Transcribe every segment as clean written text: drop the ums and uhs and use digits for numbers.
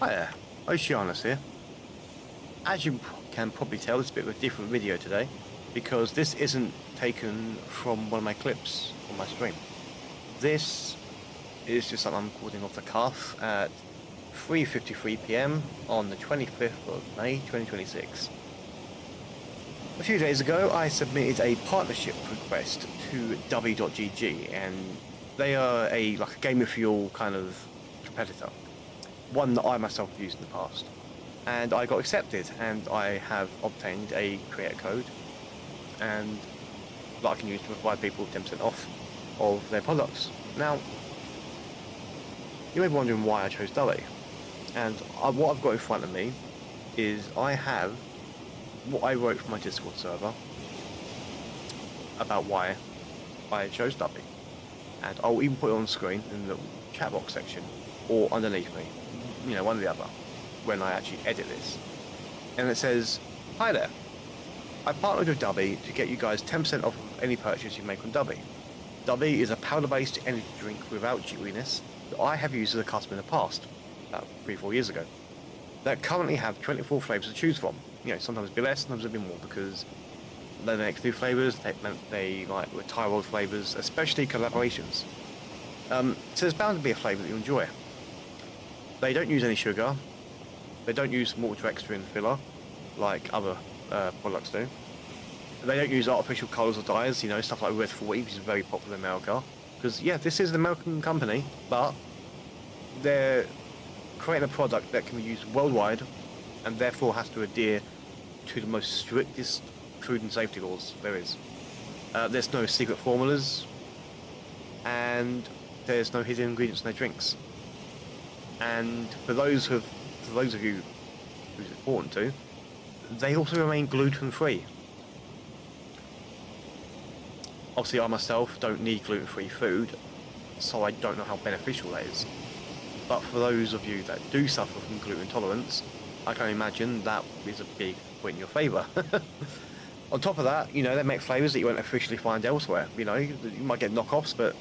Hi there, Oceanus here. As you can probably tell, it's a bit of a different video today, because this isn't taken from one of my clips on my stream. This is just something I'm recording off the cuff at 3:53 PM on the 25th of May 2026. A few days ago, I submitted a partnership request to Dubby.gg, and they are a Game of Fuel kind of competitor. One that I myself have used in the past, and I got accepted, and I have obtained a creator code and that I can use to provide people 10% off of their products. Now, you may be wondering why I chose Dubby, and what I've got in front of me is I have what I wrote for my Discord server about why I chose Dubby, and I'll even put it on screen in the chat box section or underneath me. You know, one or the other, when I actually edit this. And it says, "Hi there, I partnered with Dubby to get you guys 10% off of any purchase you make on Dubby. Dubby is a powder-based energy drink without chewiness that I have used as a customer in the past, about 3-4 years ago, that currently have 24 flavours to choose from. You know, sometimes a bit less, sometimes a bit more, because they make new flavours, they like with Tyrol flavours, especially collaborations. So there's bound to be a flavour that you enjoy. They don't use any sugar. They don't use malt extra in filler, like other products do. They don't use artificial colours or dyes, you know, stuff like Red 40, which is very popular in America. Because, yeah, this is an American company, but they're creating a product that can be used worldwide, and therefore has to adhere to the most strictest food and safety laws there is. There's no secret formulas, and there's no hidden ingredients in their drinks. And for those of you who's important to, they also remain gluten-free. Obviously, I myself don't need gluten-free food, so I don't know how beneficial that is. But for those of you that do suffer from gluten intolerance, I can imagine that is a big point in your favour. On top of that, you know, they make flavours that you won't officially find elsewhere. You know, you might get knockoffs, but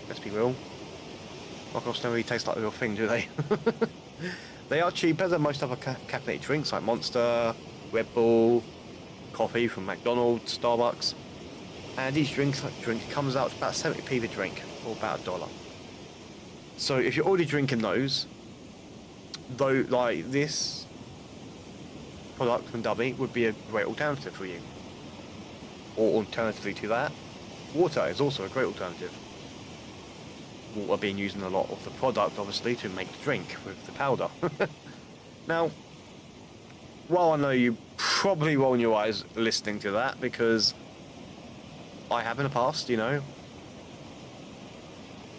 let's be real, knockoffs don't really taste like the real thing, do they? They are cheaper than most other caffeinated drinks like Monster, Red Bull, coffee from McDonald's, Starbucks, and each drink comes out to about 70p a drink, or about $1. So if you're already drinking those, though, like this product from Dubby would be a great alternative for you. Or alternatively to that, water is also a great alternative. Water being used in a lot of the product, obviously, to make the drink with the powder. Now, while I know you probably roll your eyes listening to that, because I have in the past, you know,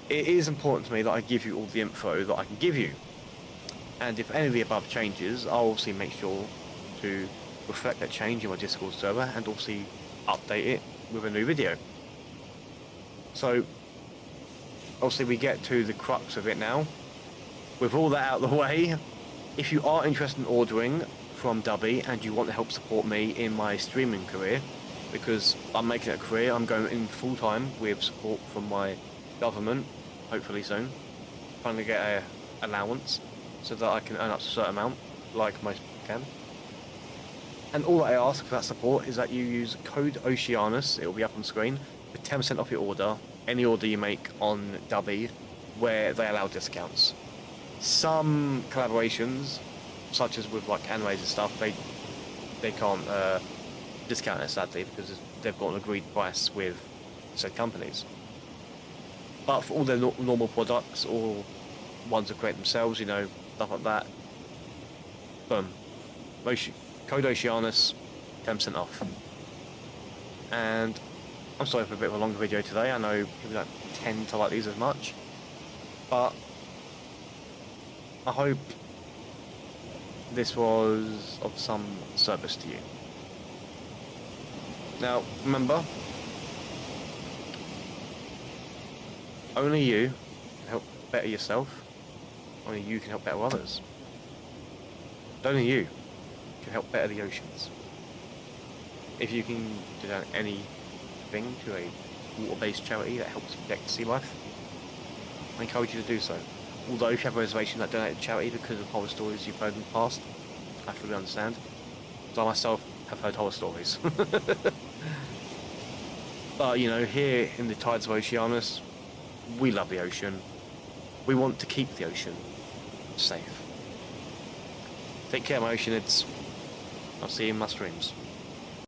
it is important to me that I give you all the info that I can give you. And if any of the above changes, I'll obviously make sure to reflect that change in my Discord server and also update it with a new video. So, obviously we get to the crux of it now. With all that out of the way, if you are interested in ordering from Dubby and you want to help support me in my streaming career, because I'm making it a career, I'm going in full time with support from my government, hopefully soon, trying to get a allowance so that I can earn up to a certain amount, like most people can. And all I ask for that support is that you use code Oceanus, it will be up on screen, for 10% off your order, any order you make on Dubby, where they allow discounts. Some collaborations, such as with like animes and stuff, they can't discount it, sadly, because they've got an agreed price with said companies. But for all their normal products, or ones that create themselves, you know, stuff like that, boom, code Oceanus, 10% off. And I'm sorry for a bit of a longer video today. I know people don't tend to like these as much, but I hope this was of some service to you. Now, remember, only you can help better yourself, only you can help better others. Only you can help better the oceans. If you can do anything to a water-based charity that helps protect sea life, I encourage you to do so. although if you have a reservation that donate to charity because of horror stories you've heard in the past, I fully understand. So I myself have heard horror stories. But, you know, here in the tides of Oceanus, we love the ocean. We want to keep the ocean safe. Take care, my oceanids. I'll see you in my streams.